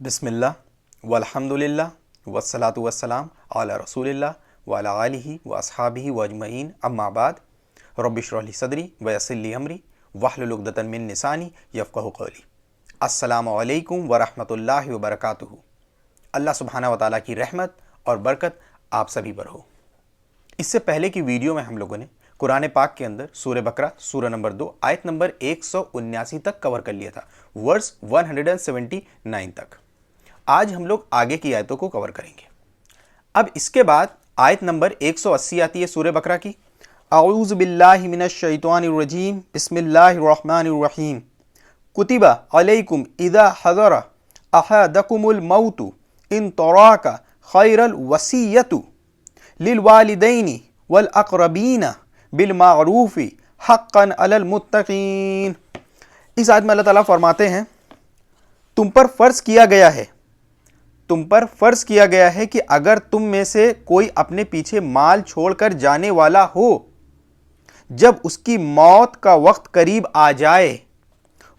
बिस्मिल्लाह वल्हम्दुलिल्लाह वस्सलातु वस्सलाम अला रसूलिल्लाह व अला आलिहि व अस्हाबिहि व अजमईन अम्मा बाद रब्बि इश्रह ली सदरी व यस्सिर ली अमरी वहलुल उक़दतन मिन लिसानी यफ़क़हू क़ौली। अस्सलामु अलैकुम व रहमतुल्लाहि व बरकातुहू। अल्लाह सुब्हानहू व तआला की रहमत और बरकत आप सभी पर हो। इससे पहले की वीडियो में हम लोगों ने कुरान पाक के अंदर सूरह बकरा सूरह नंबर 2 आयत नंबर 179 तक कवर कर लिया था, वर्स 179 तक। आज हम लोग आगे की आयतों को कवर करेंगे। अब इसके बाद आयत नंबर 180 आती है सूरह बकरा की। अऊज़ु बिल्लाहि मिनश शैतानिर रजीम, बिस्मिल्लाहिर रहमानिर रहीम। कुतिबा अलैकुम इज़ा हज़रा अहदकुमुल मौतु इन तराका खैरल वसीयतु लिल वालिदैनि वल अक़रबीना बिल मारूफ़ी हक़्क़न अलल मुत्तक़ीन। इस आयत में अल्लाह ताला फरमाते हैं, तुम पर फर्ज किया गया है कि अगर तुम में से कोई अपने पीछे माल छोड़कर जाने वाला हो, जब उसकी मौत का वक्त करीब आ जाए,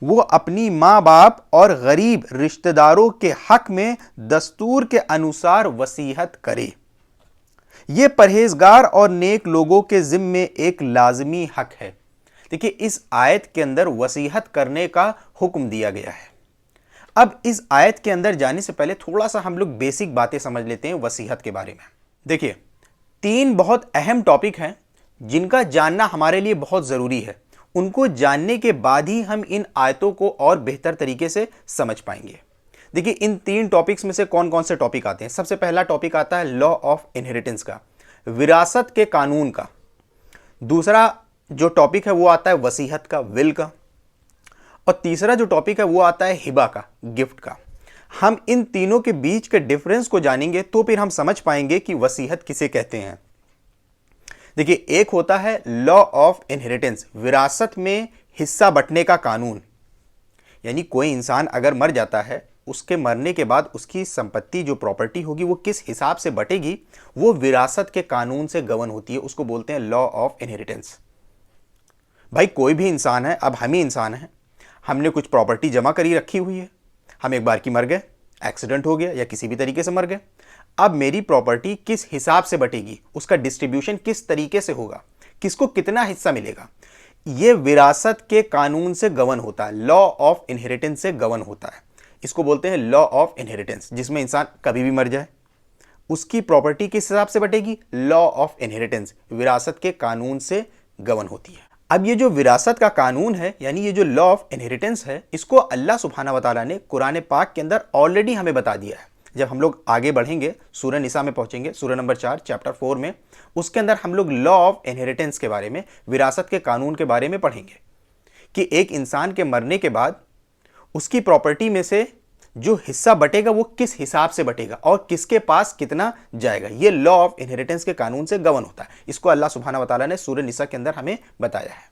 वो अपनी माँ बाप और गरीब रिश्तेदारों के हक में दस्तूर के अनुसार वसीयत करे। ये परहेजगार और नेक लोगों के जिम्मे एक लाजमी हक है। देखिए, इस आयत के अंदर वसीयत करने का हुक्म दिया गया है। अब इस आयत के अंदर जाने से पहले थोड़ा सा हम लोग बेसिक बातें समझ लेते हैं वसीयत के बारे में। देखिए, 3 बहुत अहम टॉपिक हैं जिनका जानना हमारे लिए बहुत ज़रूरी है। उनको जानने के बाद ही हम इन आयतों को और बेहतर तरीके से समझ पाएंगे। देखिए, इन 3 टॉपिक्स में से कौन कौन से टॉपिक आते हैं। सबसे पहला टॉपिक आता है लॉ ऑफ इनहेरिटेंस का, विरासत के कानून का। दूसरा जो टॉपिक है वो आता है वसीयत का, विल का। और तीसरा जो टॉपिक है वो आता है हिबा का, गिफ्ट का। हम इन तीनों के बीच के डिफरेंस को जानेंगे तो फिर हम समझ पाएंगे कि वसीयत किसे कहते हैं। देखिए, एक होता है लॉ ऑफ इनहेरिटेंस, विरासत में हिस्सा बंटने का कानून। यानी कोई इंसान अगर मर जाता है, उसके मरने के बाद उसकी संपत्ति जो प्रॉपर्टी होगी वो किस हिसाब से बटेगी, वो विरासत के कानून से गवर्न होती है। उसको बोलते हैं लॉ ऑफ इनहेरिटेंस। भाई, कोई भी इंसान है, अब हम ही इंसान हैं, हमने कुछ प्रॉपर्टी जमा करी रखी हुई है, हम एक बार की मर गए, एक्सीडेंट हो गया या किसी भी तरीके से मर गए। अब मेरी प्रॉपर्टी किस हिसाब से बटेगी, उसका डिस्ट्रीब्यूशन किस तरीके से होगा, किसको कितना हिस्सा मिलेगा, ये विरासत के कानून से गवर्न होता है, लॉ ऑफ इनहेरिटेंस से गवर्न होता है। इसको बोलते हैं लॉ ऑफ इनहेरिटेंस। जिसमें इंसान कभी भी मर जाए, उसकी प्रॉपर्टी किस हिसाब से बटेगी, लॉ ऑफ इनहेरिटेंस, विरासत के कानून से गवर्न होती है। अब ये जो विरासत का कानून है, यानी ये जो लॉ ऑफ इनहेरिटेंस है, इसको अल्लाह सुब्हानहू व तआला ने कुरान पाक के अंदर ऑलरेडी हमें बता दिया है। जब हम लोग आगे बढ़ेंगे, सूरह निसा में पहुंचेंगे, सूरह नंबर 4 चैप्टर 4 में, उसके अंदर हम लोग लॉ ऑफ इनहेरिटेंस के बारे में, विरासत के कानून के बारे में पढ़ेंगे कि एक इंसान के मरने के बाद उसकी प्रॉपर्टी में से जो हिस्सा बटेगा वो किस हिसाब से बटेगा और किसके पास कितना जाएगा। ये लॉ ऑफ इनहेरिटेंस के कानून से गवर्न होता है। इसको अल्लाह सुब्हानहू व तआला ने सूरह निसा के अंदर हमें बताया है।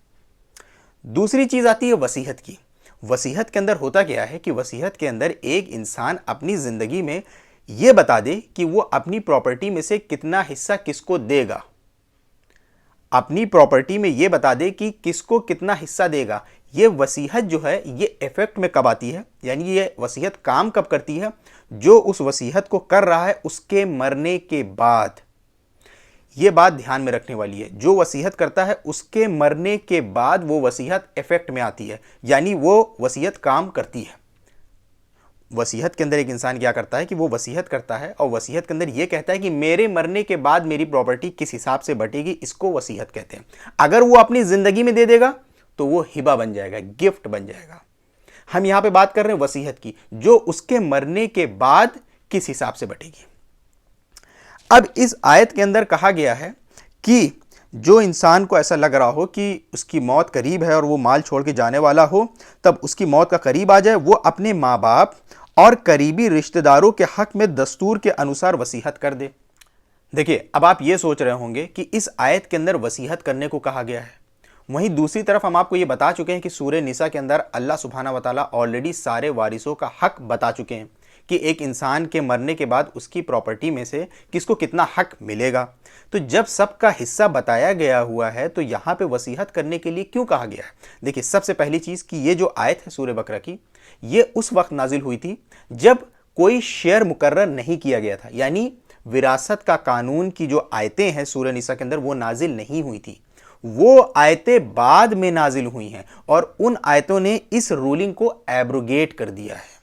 दूसरी चीज आती है वसीयत की। वसीयत के अंदर होता क्या है कि वसीयत के अंदर एक इंसान अपनी जिंदगी में यह बता दे कि वो अपनी प्रॉपर्टी में से कितना हिस्सा किसको देगा, अपनी प्रॉपर्टी में यह बता दे कि किसको कितना हिस्सा देगा। ये वसीयत जो है ये इफेक्ट में कब आती है, यानी ये वसीयत काम कब करती है, जो उस वसीयत को कर रहा है उसके मरने के बाद। ये बात ध्यान में रखने वाली है, जो वसीयत करता है उसके मरने के बाद वो वसीयत इफेक्ट में आती है, यानी वो वसीयत काम करती है। वसीयत के अंदर एक इंसान क्या करता है कि वो वसीयत करता है और वसीयत के अंदर ये कहता है कि मेरे मरने के बाद मेरी प्रॉपर्टी किस हिसाब से बटेगी, इसको वसीयत कहते हैं। अगर वो अपनी जिंदगी में दे देगा तो वो हिबा बन जाएगा, गिफ्ट बन जाएगा। हम यहां पे बात कर रहे हैं वसीयत की, जो उसके मरने के बाद किस हिसाब से बटेगी। अब इस आयत के अंदर कहा गया है कि जो इंसान को ऐसा लग रहा हो कि उसकी मौत करीब है और वो माल छोड़ के जाने वाला हो, तब उसकी मौत का करीब आ जाए, वो अपने माँ बाप और करीबी रिश्तेदारों के हक में दस्तूर के अनुसार वसीयत कर दे। देखिए, अब आप ये सोच रहे होंगे कि इस आयत के अंदर वसीयत करने को कहा गया है। वहीं दूसरी तरफ हम आपको ये बता चुके हैं कि सूरह निसा के अंदर अल्लाह सुब्हानहू व तआला ऑलरेडी सारे वारिसों का हक बता चुके हैं कि एक इंसान के मरने के बाद उसकी प्रॉपर्टी में से किसको कितना हक मिलेगा। तो जब सबका हिस्सा बताया गया हुआ है तो यहाँ पे वसीयत करने के लिए क्यों कहा गया है। देखिए, सबसे पहली चीज़ कि ये जो आयत है सूरह बकरा की, ये उस वक्त नाजिल हुई थी जब کوئی شیئر مقرر نہیں کیا گیا تھا، یعنی وراثت کا قانون کی جو آیتیں ہیں سورہ نساء کے اندر وہ نازل نہیں ہوئی تھی، وہ آیتیں بعد میں نازل ہوئی ہیں اور ان آیتوں نے اس رولنگ کو ایبروگیٹ کر دیا ہے.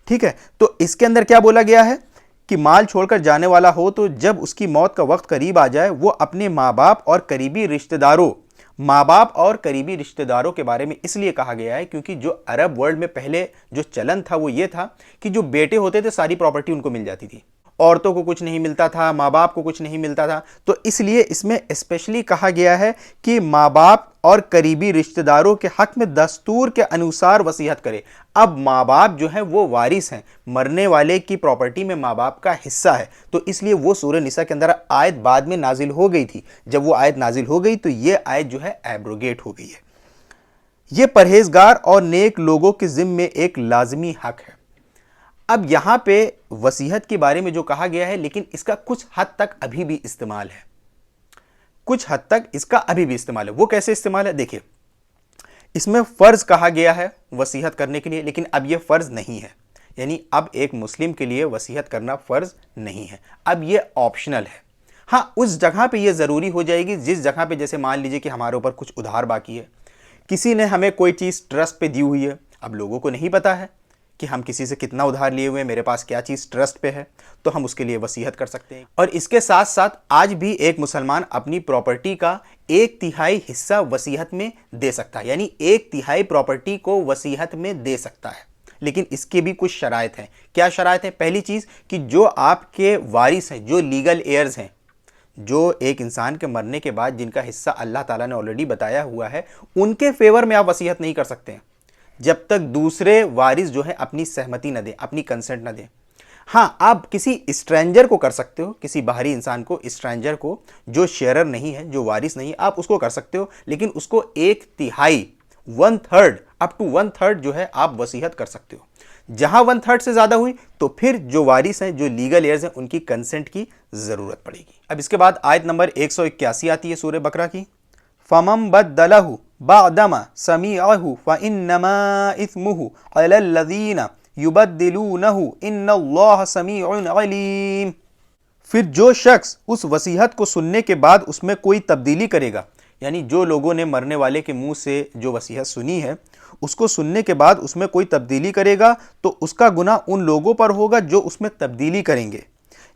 ٹھیک ہے، تو اس کے اندر کیا بولا گیا ہے کہ مال چھوڑ کر جانے والا ہو تو جب اس کی موت کا وقت قریب آ جائے وہ اپنے ماں باپ اور قریبی رشتہ داروں کے بارے میں اس لیے کہا گیا ہے کیونکہ جو عرب ورلڈ میں پہلے جو چلن تھا وہ یہ تھا کہ جو بیٹے ہوتے تھے ساری پراپرٹی ان کو مل جاتی تھی، عورتوں کو کچھ نہیں ملتا تھا، ماں باپ کو کچھ نہیں ملتا تھا. تو اس لیے اس میں اسپیشلی کہا گیا ہے کہ ماں باپ اور قریبی رشتہ داروں کے حق میں دستور کے انوسار وصیت کرے. اب ماں باپ جو ہیں وہ وارث ہیں، مرنے والے کی پراپرٹی میں ماں باپ کا حصہ ہے، تو اس لیے وہ سورہ نساء کے اندر آیت بعد میں نازل ہو گئی تھی. جب وہ آیت نازل ہو گئی تو یہ آیت جو ہے ایبروگیٹ ہو گئی ہے. یہ پرہیزگار اور نیک لوگوں کے ذمے ایک لازمی حق ہے. اب یہاں پہ وصیت کے بارے میں جو کہا گیا ہے لیکن اس کا کچھ حد تک ابھی بھی استعمال ہے، وہ کیسے استعمال ہے؟ دیکھیں، اس میں فرض کہا گیا ہے وصیت کرنے کے لیے، لیکن اب یہ فرض نہیں ہے، یعنی اب ایک مسلم کے لیے وصیت کرنا فرض نہیں ہے، اب یہ آپشنل ہے. ہاں اس جگہ پہ یہ ضروری ہو جائے گی جس جگہ پہ جیسے مان لیجئے کہ ہمارے اوپر کچھ ادھار باقی ہے، کسی نے ہمیں کوئی چیز ٹرسٹ پہ دی ہوئی ہے، اب لوگوں کو نہیں پتا ہے کہ ہم کسی سے کتنا ادھار لیے ہوئے ہیں، میرے پاس کیا چیز ٹرسٹ پہ ہے، تو ہم اس کے لیے وصیت کر سکتے ہیں. اور اس کے ساتھ ساتھ آج بھی ایک مسلمان اپنی پراپرٹی کا 1/3 حصہ وصیت میں دے سکتا ہے، یعنی 1/3 پراپرٹی کو وصیت میں دے سکتا ہے. لیکن اس کے بھی کچھ شرائط ہیں. کیا شرائط ہیں؟ پہلی چیز کہ جو آپ کے وارث ہیں، جو لیگل ایئرز ہیں، جو ایک انسان کے مرنے کے بعد جن کا حصہ اللہ تعالیٰ نے آلریڈی بتایا ہوا ہے، ان کے فیور میں آپ وصیت نہیں کر سکتے ہیں جب تک دوسرے وارث جو ہیں اپنی سہمتی نہ دیں، اپنی کنسنٹ نہ دیں. ہاں آپ کسی اسٹرینجر کو کر سکتے ہو، کسی باہری انسان کو، اسٹرینجر کو جو شیئرر نہیں ہے، جو وارث نہیں ہے، آپ اس کو کر سکتے ہو، لیکن اس کو 1/3 1/3 اپ ٹو 1/3 جو ہے آپ وصیت کر سکتے ہو. جہاں 1/3 سے زیادہ ہوئی تو پھر جو وارث ہیں، جو لیگل ایئرز ہیں، ان کی کنسنٹ کی ضرورت پڑے گی. اب اس کے بعد آیت نمبر 181 آتی ہے سورہ بقرہ کی. فَمَن بَدَّلَهُ بَعْدَمَا سَمِعَهُ فَإِنَّمَا إِثْمُهُ عَلَى الَّذِينَ يُبَدِّلُونَهُ إِنَّ اللَّهَ سَمِيعٌ عَلِيمٌ. پھر جو شخص اس وصیت کو سننے کے بعد اس میں کوئی تبدیلی کرے گا، یعنی جو لوگوں نے مرنے والے کے منہ سے جو وصیت سنی ہے اس کو سننے کے بعد اس میں کوئی تبدیلی کرے گا تو اس کا گناہ ان لوگوں پر ہوگا جو اس میں تبدیلی کریں گے.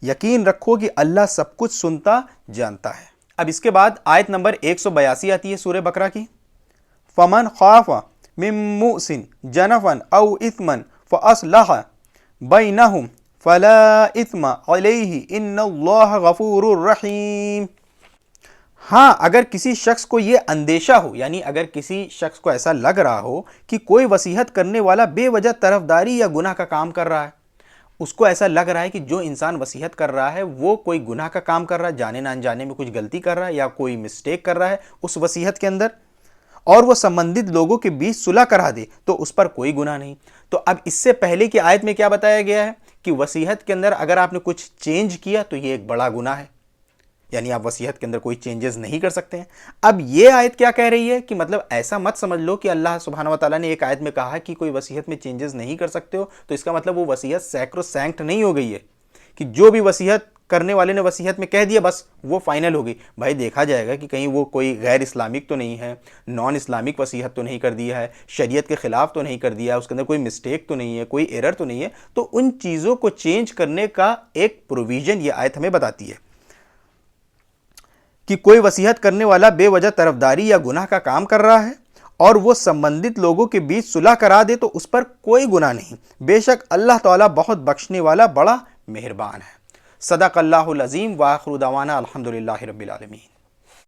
یقین رکھو کہ اللہ سب کچھ سنتا جانتا ہے. اب اس کے بعد آیت نمبر 182 آتی ہے سورہ بقرہ کی. فَمَنْ خَافَ مِن مُّوصٍ جَنَفًا أَوْ إِثْمًا فَأَصْلَحَ بَيْنَهُمْ فَلَا إِثْمَ عَلَيْهِ إِنَّ اللَّهَ غَفُورٌ رَحِيمٌ. ہاں اگر کسی شخص کو یہ اندیشہ ہو، یعنی اگر کسی شخص کو ایسا لگ رہا ہو کہ کوئی وصیت کرنے والا بے وجہ طرفداری یا گناہ کا کام کر رہا ہے، اس کو ایسا لگ رہا ہے کہ جو انسان وصیت کر رہا ہے وہ کوئی گناہ کا کام کر رہا ہے، جانے نہ انجانے میں کچھ غلطی کر رہا ہے یا کوئی مسٹیک کر رہا ہے اس وصیت کے اندر، اور وہ سمبندھت لوگوں کے بیچ صلح کرا دے تو اس پر کوئی گناہ نہیں. تو اب اس سے پہلے کی آیت میں کیا بتایا گیا ہے کہ وصیت کے اندر اگر آپ نے کچھ چینج کیا تو یہ ایک بڑا گناہ ہے، یعنی آپ وصیت کے اندر کوئی چینجز نہیں کر سکتے ہیں. اب یہ آیت کیا کہہ رہی ہے کہ مطلب ایسا مت سمجھ لو کہ اللہ سبحانہ و تعالیٰ نے ایک آیت میں کہا کہ کوئی وصیت میں چینجز نہیں کر سکتے ہو تو اس کا مطلب وہ وصیت سیکرو سینکٹ نہیں ہو گئی ہے کہ جو بھی وصیت کرنے والے نے وصیت میں کہہ دیا بس وہ فائنل ہو گئی. بھائی دیکھا جائے گا کہ کہیں وہ کوئی غیر اسلامک تو نہیں ہے، نان اسلامک وصیت تو نہیں کر دیا ہے، شریعت کے خلاف تو نہیں کر دیا ہے، اس کے اندر کوئی مسٹیک تو نہیں ہے، کوئی ایرر تو نہیں ہے. تو ان چیزوں کو چینج کرنے کا ایک پروویژن یہ آیت ہمیں بتاتی ہے کہ کوئی وصیت کرنے والا بے وجہ طرفداری یا گناہ کا کام کر رہا ہے اور وہ سمبندھت لوگوں کے بیچ صلح کرا دے تو اس پر کوئی گناہ نہیں. بے شک اللہ تعالیٰ بہت بخشنے والا بڑا مہربان ہے. صدق اللہ العظیم. وآخر دعوانا الحمدللہ رب العالمین.